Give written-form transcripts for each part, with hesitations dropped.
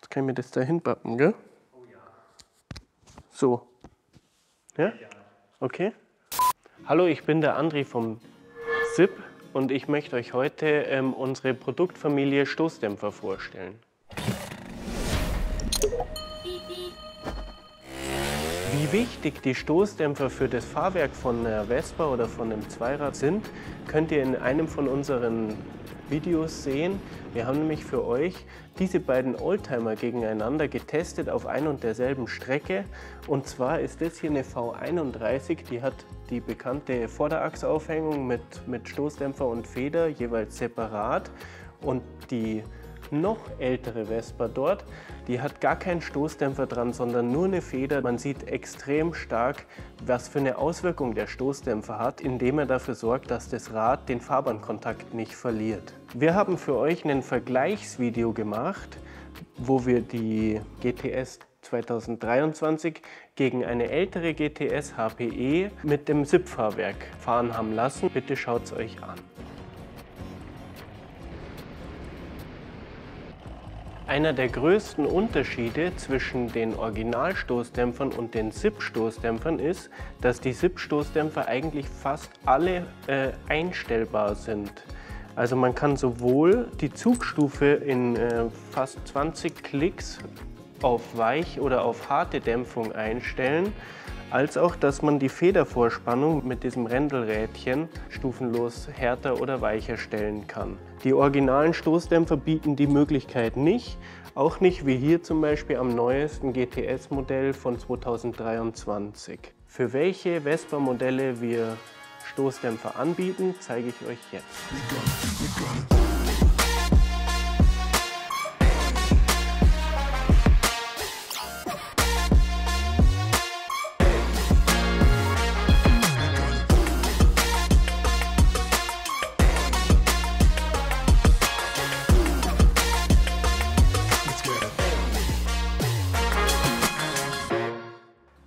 Jetzt kann ich mir das da hinpappen, gell? Oh ja. So. Ja? Okay. Hallo, ich bin der André vom SIP und ich möchte euch heute unsere Produktfamilie Stoßdämpfer vorstellen. Wie wichtig die Stoßdämpfer für das Fahrwerk von einer Vespa oder von einem Zweirad sind, könnt ihr in einem von unseren Videos sehen. Wir haben nämlich für euch diese beiden Oldtimer gegeneinander getestet auf ein und derselben Strecke. Und zwar ist das hier eine V31, die hat die bekannte Vorderachsaufhängung mit Stoßdämpfer und Feder jeweils separat. Und die noch ältere Vespa dort, die hat gar keinen Stoßdämpfer dran, sondern nur eine Feder. Man sieht extrem stark, was für eine Auswirkung der Stoßdämpfer hat, indem er dafür sorgt, dass das Rad den Fahrbahnkontakt nicht verliert. Wir haben für euch ein Vergleichsvideo gemacht, wo wir die GTS 2023 gegen eine ältere GTS HPE mit dem SIP-Fahrwerk fahren haben lassen. Bitte schaut es euch an. Einer der größten Unterschiede zwischen den Originalstoßdämpfern und den SIP-Stoßdämpfern ist, dass die SIP-Stoßdämpfer eigentlich fast alle einstellbar sind. Also man kann sowohl die Zugstufe in fast 20 Klicks auf weich oder auf harte Dämpfung einstellen, als auch, dass man die Federvorspannung mit diesem Rändelrädchen stufenlos härter oder weicher stellen kann. Die originalen Stoßdämpfer bieten die Möglichkeit nicht, auch nicht wie hier zum Beispiel am neuesten GTS-Modell von 2023. Für welche Vespa-Modelle wir Stoßdämpfer anbieten, zeige ich euch jetzt.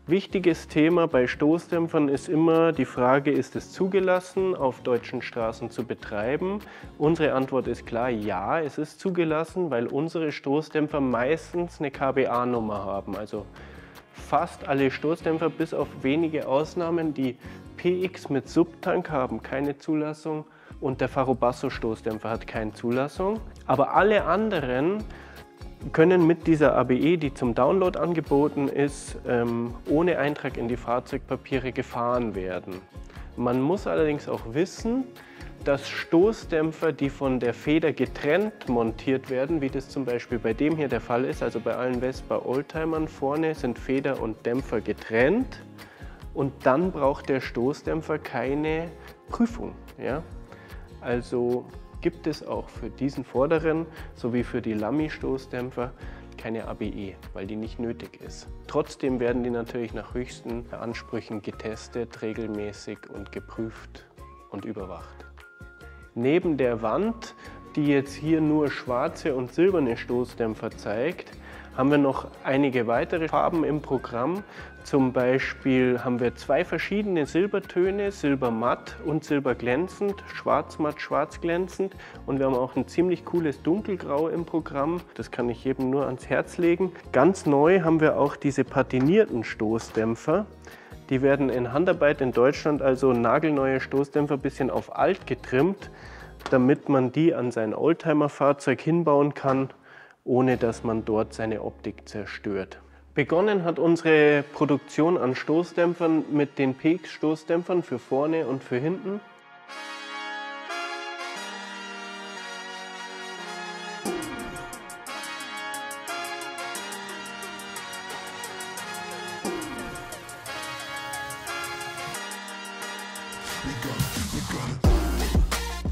Wichtiges Thema bei Stoßdämpfern ist immer die Frage, ist es zugelassen, auf deutschen Straßen zu betreiben? Unsere Antwort ist klar, ja, es ist zugelassen, weil unsere Stoßdämpfer meistens eine KBA-Nummer haben. Also fast alle Stoßdämpfer, bis auf wenige Ausnahmen, die PX mit Subtank haben keine Zulassung und der Faro-Basso-Stoßdämpfer hat keine Zulassung. Aber alle anderen können mit dieser ABE, die zum Download angeboten ist, ohne Eintrag in die Fahrzeugpapiere gefahren werden. Man muss allerdings auch wissen, dass Stoßdämpfer, die von der Feder getrennt montiert werden, wie das zum Beispiel bei dem hier der Fall ist, also bei allen Vespa Oldtimern vorne sind Feder und Dämpfer getrennt und dann braucht der Stoßdämpfer keine Prüfung. Ja? Also gibt es auch für diesen vorderen sowie für die Lamy-Stoßdämpfer keine ABE, weil die nicht nötig ist. Trotzdem werden die natürlich nach höchsten Ansprüchen getestet, regelmäßig und geprüft und überwacht. Neben der Wand, die jetzt hier nur schwarze und silberne Stoßdämpfer zeigt, haben wir noch einige weitere Farben im Programm. Zum Beispiel haben wir zwei verschiedene Silbertöne, silbermatt und silberglänzend, schwarzmatt, schwarzglänzend. Und wir haben auch ein ziemlich cooles Dunkelgrau im Programm. Das kann ich jedem nur ans Herz legen. Ganz neu haben wir auch diese patinierten Stoßdämpfer. Die werden in Handarbeit in Deutschland, also nagelneue Stoßdämpfer, ein bisschen auf alt getrimmt, damit man die an sein Oldtimer-Fahrzeug hinbauen kann, ohne dass man dort seine Optik zerstört. Begonnen hat unsere Produktion an Stoßdämpfern mit den PX-Stoßdämpfern für vorne und für hinten.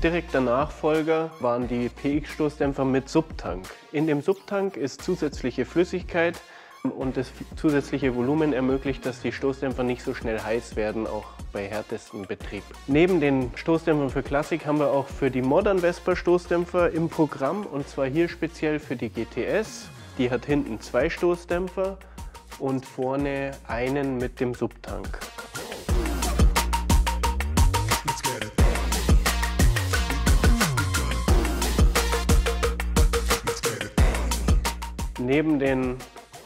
Direkter Nachfolger waren die PX-Stoßdämpfer mit Subtank. In dem Subtank ist zusätzliche Flüssigkeit und das zusätzliche Volumen ermöglicht, dass die Stoßdämpfer nicht so schnell heiß werden, auch bei härtestem Betrieb. Neben den Stoßdämpfern für Klassik haben wir auch für die Modern Vespa Stoßdämpfer im Programm, und zwar hier speziell für die GTS. Die hat hinten zwei Stoßdämpfer und vorne einen mit dem Subtank. Neben den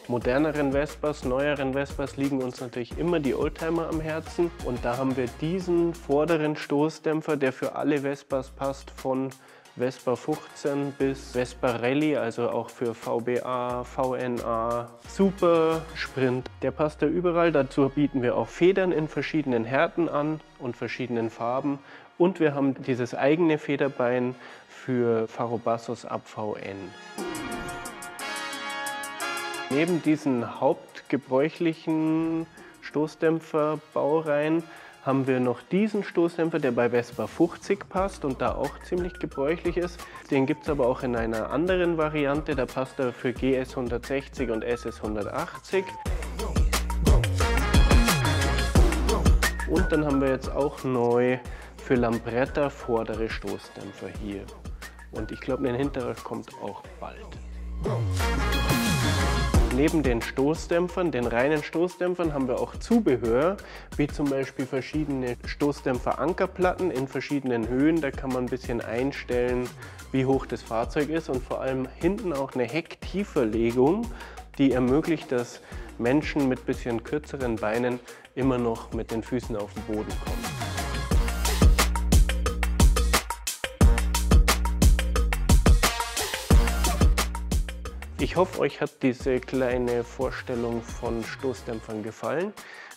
moderneren Vespas, neueren Vespas liegen uns natürlich immer die Oldtimer am Herzen. Und da haben wir diesen vorderen Stoßdämpfer, der für alle Vespas passt, von Vespa 15 bis Vespa Rallye, also auch für VBA, VNA, Super, Sprint. Der passt da überall. Dazu bieten wir auch Federn in verschiedenen Härten an und verschiedenen Farben. Und wir haben dieses eigene Federbein für Farobassos ab VN. Neben diesen hauptgebräuchlichen Stoßdämpferbaureihen haben wir noch diesen Stoßdämpfer, der bei Vespa 50 passt und da auch ziemlich gebräuchlich ist. Den gibt es aber auch in einer anderen Variante, da passt er für GS 160 und SS 180. Und dann haben wir jetzt auch neu für Lambretta vordere Stoßdämpfer hier. Und ich glaube, ein hinterer kommt auch bald. Neben den Stoßdämpfern, den reinen Stoßdämpfern, haben wir auch Zubehör, wie zum Beispiel verschiedene Stoßdämpfer-Ankerplatten in verschiedenen Höhen. Da kann man ein bisschen einstellen, wie hoch das Fahrzeug ist, und vor allem hinten auch eine Hecktieferlegung, die ermöglicht, dass Menschen mit bisschen kürzeren Beinen immer noch mit den Füßen auf den Boden kommen. Ich hoffe, euch hat diese kleine Vorstellung von Stoßdämpfern gefallen.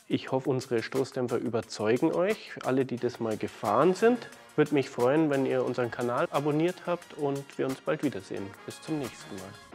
Ich hoffe, unsere Stoßdämpfer überzeugen euch, alle, die das mal gefahren sind. Würde mich freuen, wenn ihr unseren Kanal abonniert habt und wir uns bald wiedersehen. Bis zum nächsten Mal.